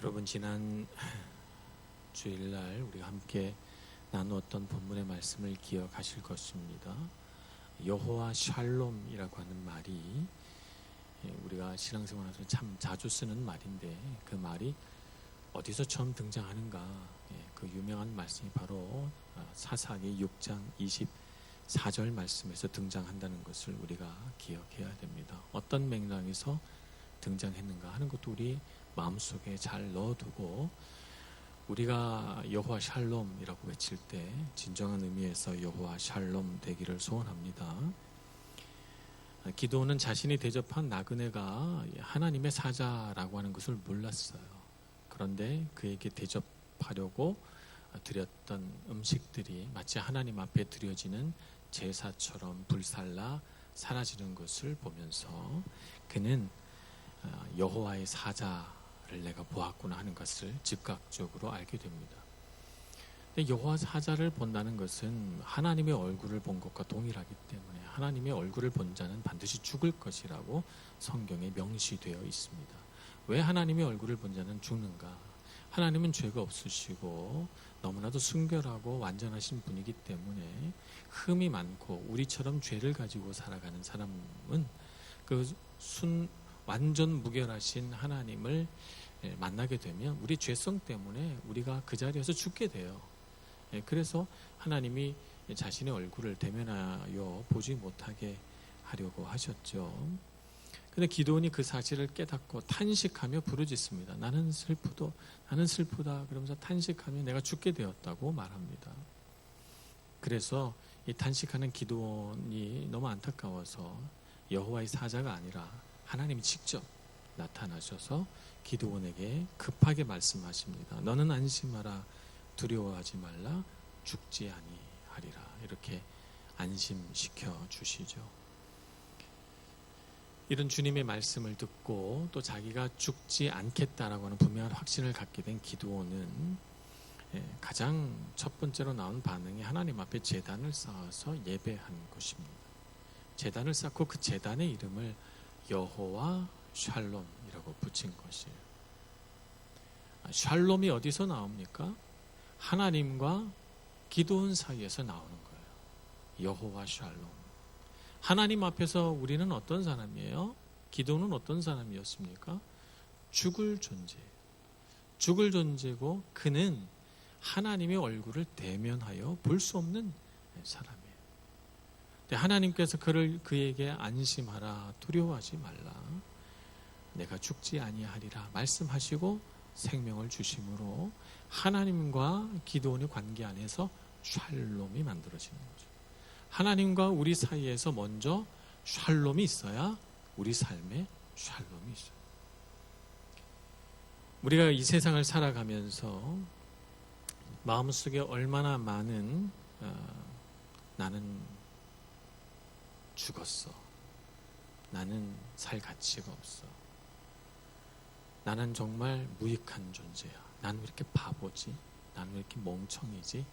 여러분, 지난 주일날 우리가 함께 나누었던 본문의 말씀을 기억하실 것입니다. 여호와 샬롬이라고 하는 말이 우리가 신앙생활에서 참 자주 쓰는 말인데, 그 말이 어디서 처음 등장하는가? 그 유명한 말씀이 바로 사사기 6장 24절 말씀에서 등장한다는 것을 우리가 기억해야 됩니다. 어떤 맥락에서 등장했는가 하는 것도 우리 마음속에 잘 넣어두고, 우리가 여호와 샬롬이라고 외칠 때 진정한 의미에서 여호와 샬롬 되기를 소원합니다. 기도는 자신이 대접한 나그네가 하나님의 사자라고 하는 것을 몰랐어요. 그런데 그에게 대접하려고 드렸던 음식들이 마치 하나님 앞에 드려지는 제사처럼 불살라 사라지는 것을 보면서 그는 여호와의 사자를 내가 보았구나 하는 것을 즉각적으로 알게 됩니다. 근데 여호와 사자를 본다는 것은 하나님의 얼굴을 본 것과 동일하기 때문에 하나님의 얼굴을 본 자는 반드시 죽을 것이라고 성경에 명시되어 있습니다. 왜 하나님의 얼굴을 본 자는 죽는가? 하나님은 죄가 없으시고 너무나도 순결하고 완전하신 분이기 때문에 흠이 많고 우리처럼 죄를 가지고 살아가는 사람은 완전 무결하신 하나님을 만나게 되면 우리 죄성 때문에 우리가 그 자리에서 죽게 돼요. 그래서 하나님이 자신의 얼굴을 대면하여 보지 못하게 하려고 하셨죠. 그런데 기드온이 그 사실을 깨닫고 탄식하며 부르짖습니다. 나는 슬프다 그러면서 탄식하며 내가 죽게 되었다고 말합니다. 그래서 이 탄식하는 기드온이 너무 안타까워서 여호와의 사자가 아니라 하나님이 직접 나타나셔서 기드온에게 급하게 말씀하십니다. 너는 안심하라, 두려워하지 말라, 죽지 아니하리라. 이렇게 안심시켜 주시죠. 이런 주님의 말씀을 듣고 또 자기가 죽지 않겠다라고 하는 분명한 확신을 갖게 된 기드온은 가장 첫 번째로 나온 반응이 하나님 앞에 제단을 쌓아서 예배한 것입니다. 제단을 쌓고 그 제단의 이름을 여호와 샬롬이라고 붙인 것이에요. 샬롬이 어디서 나옵니까? 하나님과 기드온 사이에서 나오는 거예요. 여호와 샬롬. 하나님 앞에서 우리는 어떤 사람이에요? 기드온은 어떤 사람이었습니까? 죽을 존재예요. 죽을 존재고 그는 하나님의 얼굴을 대면하여 볼 수 없는 사람이에요. 하나님께서 그에게 안심하라, 두려워하지 말라, 내가 죽지 아니하리라 말씀하시고 생명을 주심으로 하나님과 기드온의 관계 안에서 샬롬이 만들어지는 거죠. 하나님과 우리 사이에서 먼저 샬롬이 있어야 우리 삶에 샬롬이 있어요. 우리가 이 세상을 살아가면서 마음속에 얼마나 많은 나는 죽었어, 나는 살 가치가 없어, 나는 정말 무익한 존재야, 나는 왜 이렇게 바보지, 나는 왜 이렇게 멍청이지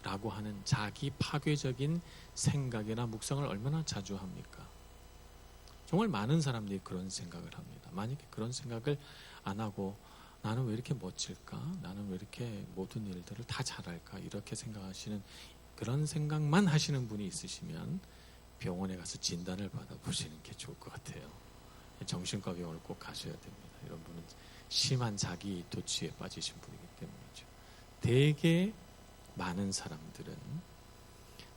라고 하는 자기 파괴적인 생각이나 묵상을 얼마나 자주 합니까? 정말 많은 사람들이 그런 생각을 합니다. 만약에 그런 생각을 안 하고 나는 왜 이렇게 멋질까, 나는 왜 이렇게 모든 일들을 다 잘할까, 이렇게 생각하시는, 그런 생각만 하시는 분이 있으시면 병원에 가서 진단을 받아보시는 게 좋을 것 같아요. 정신과 병원을 꼭 가셔야 됩니다. 이런 분은 심한 자기 도취에 빠지신 분이기 때문이죠. 되게 많은 사람들은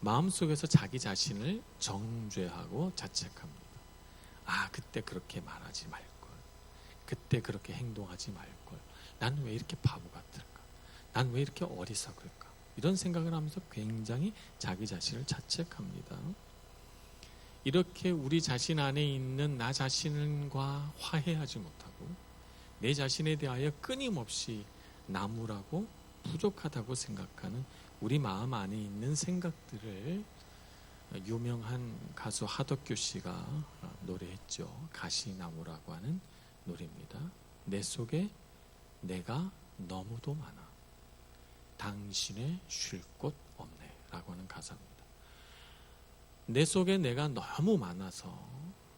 마음속에서 자기 자신을 정죄하고 자책합니다. 그때 그렇게 말하지 말걸, 그때 그렇게 행동하지 말걸, 난 왜 이렇게 바보 같을까, 난 왜 이렇게 어리석을까, 이런 생각을 하면서 굉장히 자기 자신을 자책합니다. 이렇게 우리 자신 안에 있는 나 자신과 화해하지 못하고 내 자신에 대하여 끊임없이 나무라고 부족하다고 생각하는 우리 마음 안에 있는 생각들을 유명한 가수 하덕규 씨가 노래했죠. 가시나무라고 하는 노래입니다. 내 속에 내가 너무도 많아, 당신의 쉴 곳 없네 라고 하는 가사입니다. 내 속에 내가 너무 많아서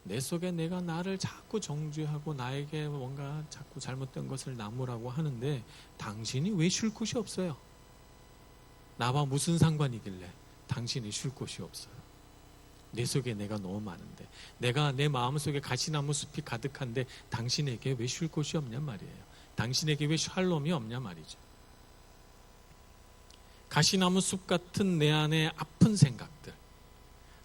내 속에 내가 나를 자꾸 정죄하고 나에게 뭔가 자꾸 잘못된 것을 나무라고 하는데 당신이 왜 쉴 곳이 없어요? 나와 무슨 상관이길래 당신이 쉴 곳이 없어요? 내 속에 내가 너무 많은데, 내가 내 마음속에 가시나무 숲이 가득한데 당신에게 왜 쉴 곳이 없냐 말이에요. 당신에게 왜 샬롬이 없냐 말이죠. 가시나무 숲 같은 내 안에 아픈 생각들,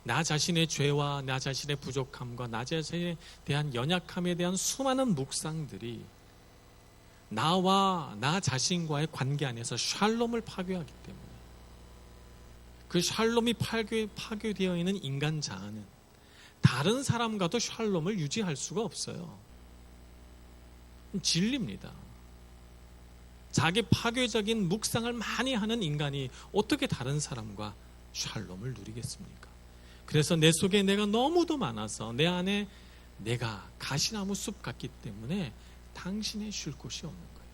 나 자신의 죄와 나 자신의 부족함과 나 자신에 대한 연약함에 대한 수많은 묵상들이 나와 나 자신과의 관계 안에서 샬롬을 파괴하기 때문에, 그 샬롬이 파괴되어 있는 인간 자아는 다른 사람과도 샬롬을 유지할 수가 없어요. 진리입니다. 자기 파괴적인 묵상을 많이 하는 인간이 어떻게 다른 사람과 샬롬을 누리겠습니까? 그래서 내 속에 내가 너무도 많아서 내 안에 내가 가시나무 숲 같기 때문에 당신의 쉴 곳이 없는 거예요.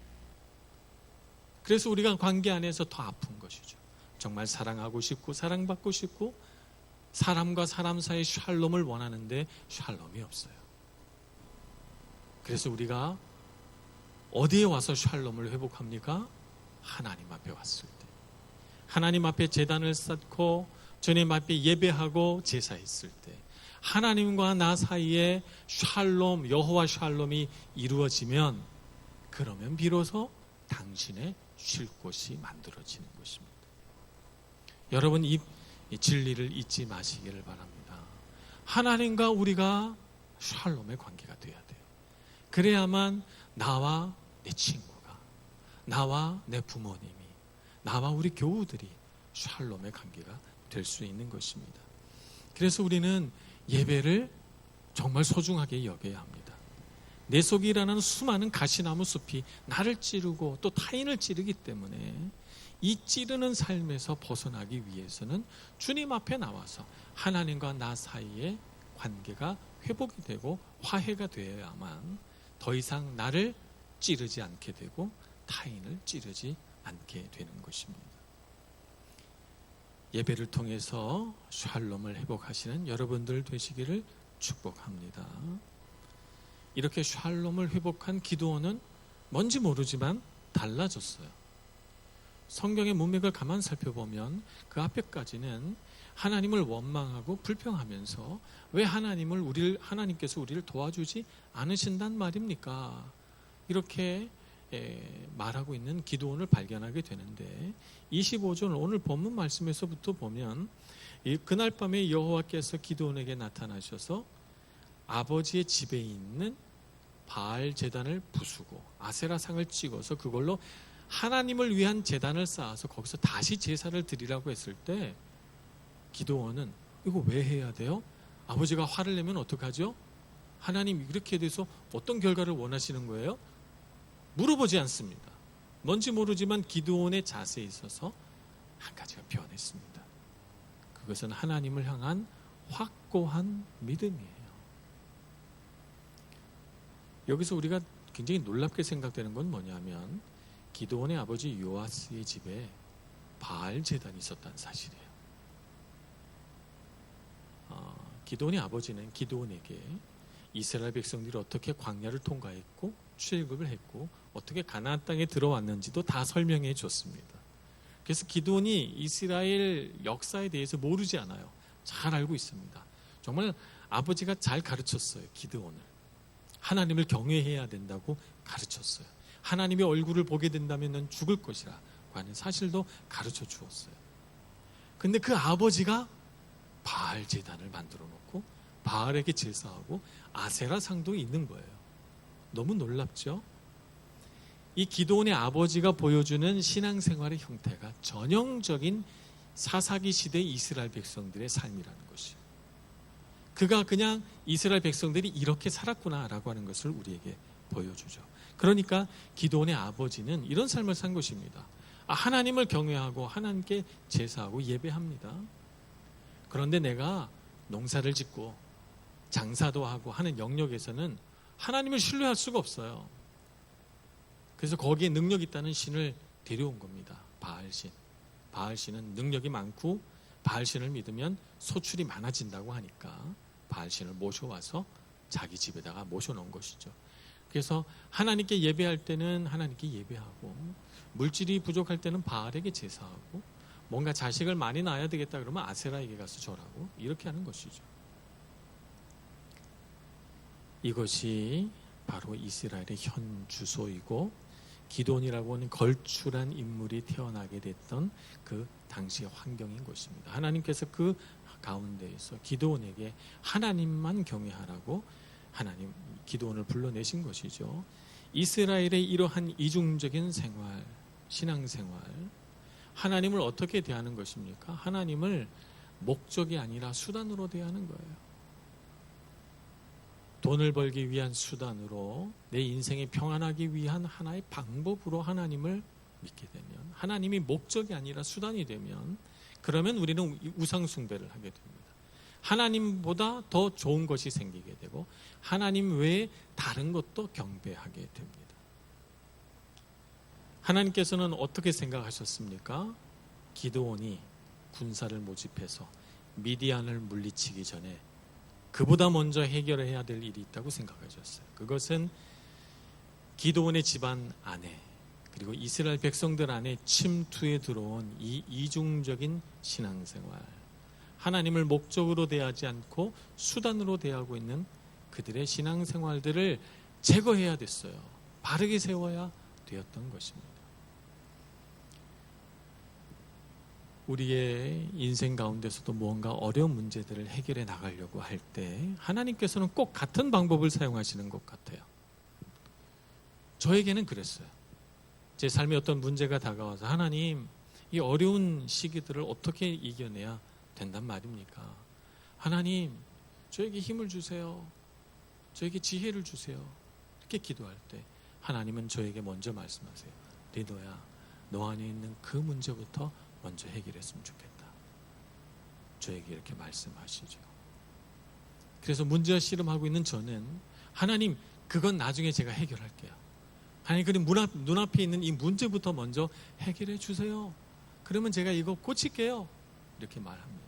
그래서 우리가 관계 안에서 더 아픈 것이죠. 정말 사랑하고 싶고 사랑받고 싶고 사람과 사람 사이 샬롬을 원하는데 샬롬이 없어요. 그래서 우리가 어디에 와서 샬롬을 회복합니까? 하나님 앞에 왔을 때. 하나님 앞에 제단을 쌓고 주님 앞에 예배하고 제사했을 때 하나님과 나 사이에 샬롬, 여호와 샬롬이 이루어지면, 그러면 비로소 당신의 쉴 곳이 만들어지는 것입니다. 여러분, 이 진리를 잊지 마시기를 바랍니다. 하나님과 우리가 샬롬의 관계가 돼야 돼요. 그래야만 나와 내 친구가, 나와 내 부모님이, 나와 우리 교우들이 샬롬의 관계가 될 수 있는 것입니다. 그래서 우리는 예배를 정말 소중하게 여겨야 합니다. 내 속에 일어나는 수많은 가시나무 숲이 나를 찌르고 또 타인을 찌르기 때문에 이 찌르는 삶에서 벗어나기 위해서는 주님 앞에 나와서 하나님과 나 사이의 관계가 회복이 되고 화해가 되어야만 더 이상 나를 찌르지 않게 되고 타인을 찌르지 않게 되는 것입니다. 예배를 통해서 샬롬을 회복하시는 여러분들 되시기를 축복합니다. 이렇게 샬롬을 회복한 기드온은 뭔지 모르지만 달라졌어요. 성경의 문맥을 가만 살펴보면 그 앞에까지는 하나님을 원망하고 불평하면서 왜 하나님께서 우리를 도와주지 않으신단 말입니까? 이렇게 말하고 있는 기드온을 발견하게 되는데, 25절 오늘 본문 말씀에서부터 보면 그날 밤에 여호와께서 기드온에게 나타나셔서 아버지의 집에 있는 바알 제단을 부수고 아세라상을 찍어서 그걸로 하나님을 위한 제단을 쌓아서 거기서 다시 제사를 드리라고 했을 때 기드온은 이거 왜 해야 돼요? 아버지가 화를 내면 어떡하죠? 하나님 이렇게 돼서 어떤 결과를 원하시는 거예요? 물어보지 않습니다. 뭔지 모르지만 기드온의 자세에 있어서 한 가지가 변했습니다. 그것은 하나님을 향한 확고한 믿음이에요. 여기서 우리가 굉장히 놀랍게 생각되는 건 뭐냐면 기드온의 아버지 요아스의 집에 바알 제단이 있었다는 사실이에요. 기드온의 아버지는 기드온에게 이스라엘 백성들이 어떻게 광야를 통과했고 출애굽을 했고 어떻게 가나안 땅에 들어왔는지도 다 설명해 줬습니다. 그래서 기드온이 이스라엘 역사에 대해서 모르지 않아요. 잘 알고 있습니다. 정말 아버지가 잘 가르쳤어요. 기드온을. 하나님을 경외해야 된다고 가르쳤어요. 하나님의 얼굴을 보게 된다면 넌 죽을 것이라고 하는 사실도 가르쳐 주었어요. 근데 그 아버지가 바알 제단을 만들어 놓고 바알에게 제사하고 아세라 상도 있는 거예요. 너무 놀랍죠? 이 기드온의 아버지가 보여주는 신앙생활의 형태가 전형적인 사사기 시대 이스라엘 백성들의 삶이라는 것이에요. 그가 그냥 이스라엘 백성들이 이렇게 살았구나라고 하는 것을 우리에게 보여주죠. 그러니까 기드온의 아버지는 이런 삶을 산 것입니다. 하나님을 경외하고 하나님께 제사하고 예배합니다. 그런데 내가 농사를 짓고 장사도 하고 하는 영역에서는 하나님을 신뢰할 수가 없어요. 그래서 거기에 능력 있다는 신을 데려온 겁니다. 바알신. 바알신은 능력이 많고 바알신을 믿으면 소출이 많아진다고 하니까 바알신을 모셔와서 자기 집에다가 모셔놓은 것이죠. 그래서 하나님께 예배할 때는 하나님께 예배하고, 물질이 부족할 때는 바알에게 제사하고, 뭔가 자식을 많이 낳아야 되겠다 그러면 아세라에게 가서 절하고, 이렇게 하는 것이죠. 이것이 바로 이스라엘의 현 주소이고, 기드온이라고 하는 걸출한 인물이 태어나게 됐던 그 당시의 환경인 것입니다. 하나님께서 그 가운데에서 기드온에게 하나님만 경외하라고 하나님 기드온을 불러내신 것이죠. 이스라엘의 이러한 이중적인 생활, 신앙생활, 하나님을 어떻게 대하는 것입니까? 하나님을 목적이 아니라 수단으로 대하는 거예요. 돈을 벌기 위한 수단으로, 내 인생이 평안하기 위한 하나의 방법으로 하나님을 믿게 되면, 하나님이 목적이 아니라 수단이 되면, 그러면 우리는 우상 숭배를 하게 됩니다. 하나님보다 더 좋은 것이 생기게 되고, 하나님 외에 다른 것도 경배하게 됩니다. 하나님께서는 어떻게 생각하셨습니까? 기드온이 군사를 모집해서 미디안을 물리치기 전에 그보다 먼저 해결해야 될 일이 있다고 생각하셨어요. 그것은 기드온의 집안 안에, 그리고 이스라엘 백성들 안에 침투해 들어온 이 이중적인 신앙생활, 하나님을 목적으로 대하지 않고 수단으로 대하고 있는 그들의 신앙생활들을 제거해야 됐어요. 바르게 세워야 되었던 것입니다. 우리의 인생 가운데서도 무언가 어려운 문제들을 해결해 나가려고 할 때 하나님께서는 꼭 같은 방법을 사용하시는 것 같아요. 저에게는 그랬어요. 제 삶에 어떤 문제가 다가와서, 하나님, 이 어려운 시기들을 어떻게 이겨내야 된단 말입니까? 하나님, 저에게 힘을 주세요. 저에게 지혜를 주세요. 이렇게 기도할 때 하나님은 저에게 먼저 말씀하세요. 리노야, 너 안에 있는 그 문제부터 먼저 해결했으면 좋겠다. 저에게 이렇게 말씀하시죠. 그래서 문제와 씨름하고 있는 저는, 하나님, 그건 나중에 제가 해결할게요. 하나님, 그럼 눈앞에 있는 이 문제부터 먼저 해결해 주세요. 그러면 제가 이거 고칠게요. 이렇게 말합니다.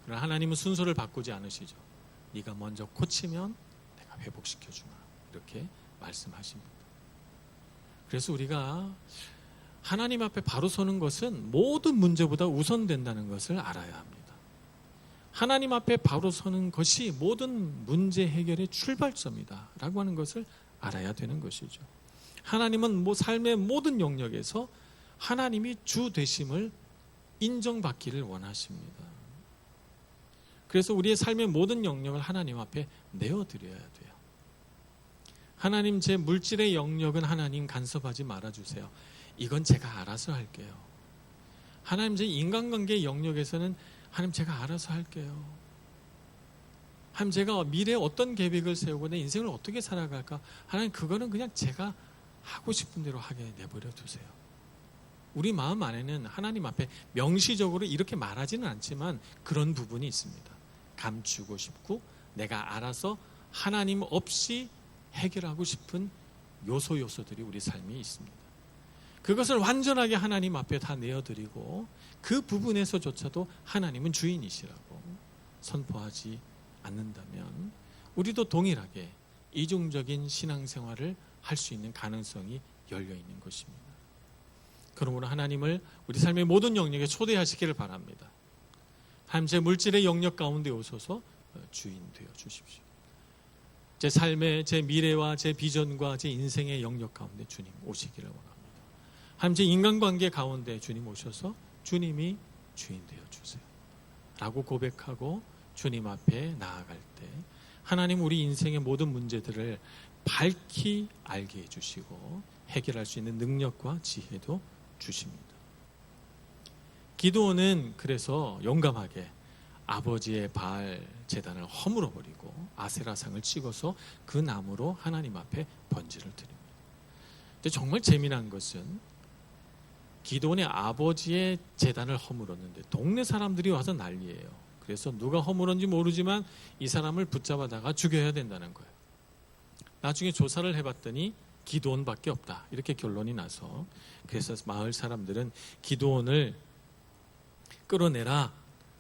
그러나 하나님은 순서를 바꾸지 않으시죠. 네가 먼저 고치면 내가 회복시켜주마. 이렇게 말씀하십니다. 그래서 우리가 하나님 앞에 바로 서는 것은 모든 문제보다 우선된다는 것을 알아야 합니다. 하나님 앞에 바로 서는 것이 모든 문제 해결의 출발점이다 라고 하는 것을 알아야 되는 것이죠. 하나님은 삶의 모든 영역에서 하나님이 주 되심을 인정받기를 원하십니다. 그래서 우리의 삶의 모든 영역을 하나님 앞에 내어드려야 돼요. 하나님, 제 물질의 영역은 하나님 간섭하지 말아주세요. 이건 제가 알아서 할게요. 하나님, 제 인간관계 영역에서는 하나님, 제가 알아서 할게요. 하나님, 제가 미래에 어떤 계획을 세우고 내 인생을 어떻게 살아갈까? 하나님, 그거는 그냥 제가 하고 싶은 대로 하게 내버려 두세요. 우리 마음 안에는 하나님 앞에 명시적으로 이렇게 말하지는 않지만 그런 부분이 있습니다. 감추고 싶고 내가 알아서 하나님 없이 해결하고 싶은 요소들이 우리 삶에 있습니다. 그것을 완전하게 하나님 앞에 다 내어드리고 그 부분에서조차도 하나님은 주인이시라고 선포하지 않는다면 우리도 동일하게 이중적인 신앙생활을 할 수 있는 가능성이 열려 있는 것입니다. 그러므로 하나님을 우리 삶의 모든 영역에 초대하시기를 바랍니다. 하나님, 제 물질의 영역 가운데 오셔서 주인 되어 주십시오. 제 삶의, 제 미래와 제 비전과 제 인생의 영역 가운데 주님 오시기를 원합니다. 하나님, 제 인간관계 가운데 주님 오셔서 주님이 주인 되어 주세요 라고 고백하고 주님 앞에 나아갈 때 하나님, 우리 인생의 모든 문제들을 밝히 알게 해주시고 해결할 수 있는 능력과 지혜도 주십니다. 기드온은 그래서 용감하게 아버지의 바알 제단을 허물어 버리고 아세라상을 찍어서 그 나무로 하나님 앞에 번제를 드립니다. 근데 정말 재미난 것은 기드온의 아버지의 제단을 허물었는데 동네 사람들이 와서 난리예요. 그래서 누가 허물었는지 모르지만 이 사람을 붙잡아다가 죽여야 된다는 거예요. 나중에 조사를 해봤더니 기드온밖에 없다, 이렇게 결론이 나서, 그래서 마을 사람들은 기드온을 끌어내라,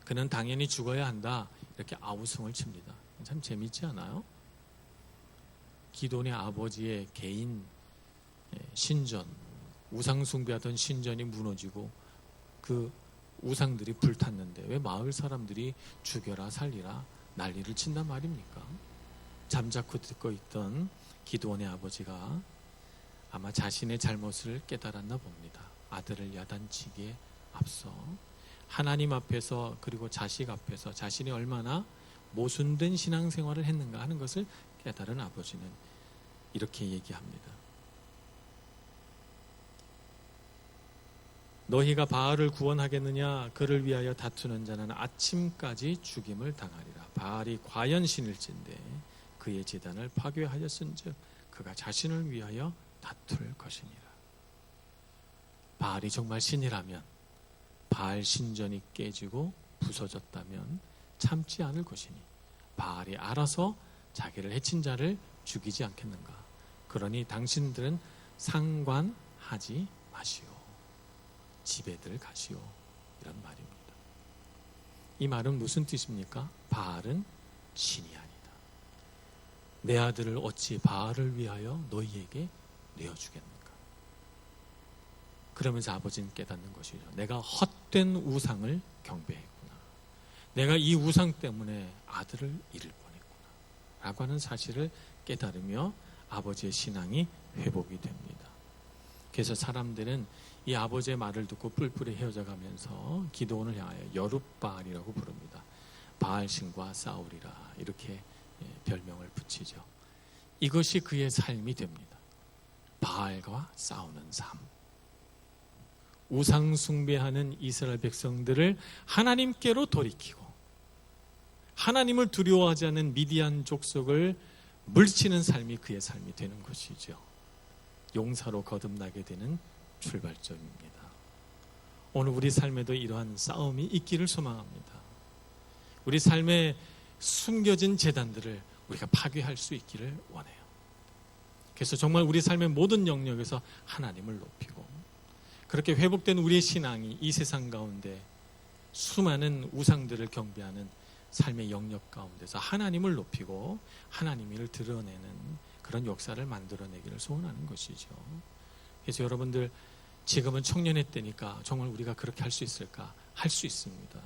그는 당연히 죽어야 한다, 이렇게 아우성을 칩니다. 참 재밌지 않아요? 기도원의 아버지의 개인 신전, 우상 숭배하던 신전이 무너지고 그 우상들이 불탔는데 왜 마을 사람들이 죽여라 살리라 난리를 친단 말입니까? 잠자코 듣고 있던 기도원의 아버지가 아마 자신의 잘못을 깨달았나 봅니다. 아들을 야단치기에 앞서 하나님 앞에서 그리고 자식 앞에서 자신이 얼마나 모순된 신앙생활을 했는가 하는 것을 깨달은 아버지는 이렇게 얘기합니다. 너희가 바알을 구원하겠느냐? 그를 위하여 다투는 자는 아침까지 죽임을 당하리라. 바알이 과연 신일진데 그의 제단을 파괴하였은즉 그가 자신을 위하여 다툴 것이니라. 바알이 정말 신이라면, 바알 신전이 깨지고 부서졌다면 참지 않을 것이니 바알이 알아서 자기를 해친 자를 죽이지 않겠는가. 그러니 당신들은 상관하지 마시오. 집에들 가시오. 이런 말입니다. 이 말은 무슨 뜻입니까? 바알은 신이 아니다. 내 아들을 어찌 바알을 위하여 너희에게 내어주겠는가. 그러면서 아버지는 깨닫는 것이죠. 내가 헛된 우상을 경배했구나. 내가 이 우상 때문에 아들을 잃을 뻔했구나 라고 하는 사실을 깨달으며 아버지의 신앙이 회복이 됩니다. 그래서 사람들은 이 아버지의 말을 듣고 뿔뿔이 헤어져 가면서 기도원을 향하여 여룻바알이라고 부릅니다. 바알신과 싸우리라 이렇게 별명을 붙이죠. 이것이 그의 삶이 됩니다. 바알과 싸우는 삶. 우상 숭배하는 이스라엘 백성들을 하나님께로 돌이키고 하나님을 두려워하지 않는 미디안 족속을 물리치는 삶이 그의 삶이 되는 것이죠. 용사로 거듭나게 되는 출발점입니다. 오늘 우리 삶에도 이러한 싸움이 있기를 소망합니다. 우리 삶에 숨겨진 재단들을 우리가 파괴할 수 있기를 원해요. 그래서 정말 우리 삶의 모든 영역에서 하나님을 높이고 그렇게 회복된 우리의 신앙이 이 세상 가운데 수많은 우상들을 경배하는 삶의 영역 가운데서 하나님을 높이고 하나님을 드러내는 그런 역사를 만들어내기를 소원하는 것이죠. 그래서 여러분들 지금은 청년의 때니까 정말 우리가 그렇게 할 수 있을까? 할 수 있습니다.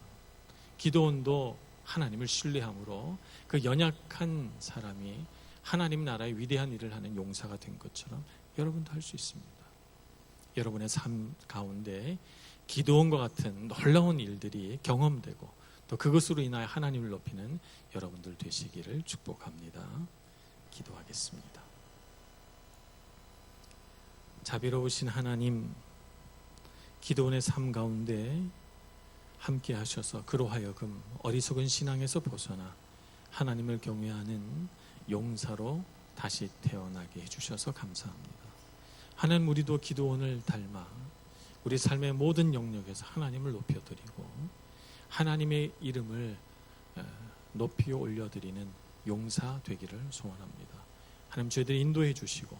기도원도 하나님을 신뢰함으로 그 연약한 사람이 하나님 나라의 위대한 일을 하는 용사가 된 것처럼 여러분도 할 수 있습니다. 여러분의 삶 가운데 기도원과 같은 놀라운 일들이 경험되고 또 그것으로 인하여 하나님을 높이는 여러분들 되시기를 축복합니다. 기도하겠습니다. 자비로우신 하나님, 기도원의 삶 가운데 함께 하셔서 그로 하여금 어리석은 신앙에서 벗어나 하나님을 경외하는 용사로 다시 태어나게 해주셔서 감사합니다. 하나님, 우리도 기도원을 닮아 우리 삶의 모든 영역에서 하나님을 높여드리고 하나님의 이름을 높이 올려드리는 용사 되기를 소원합니다. 하나님, 저희들 인도해 주시고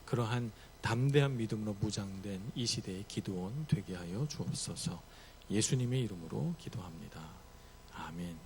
그러한 담대한 믿음으로 무장된 이 시대의 기도원 되게 하여 주옵소서. 예수님의 이름으로 기도합니다. 아멘.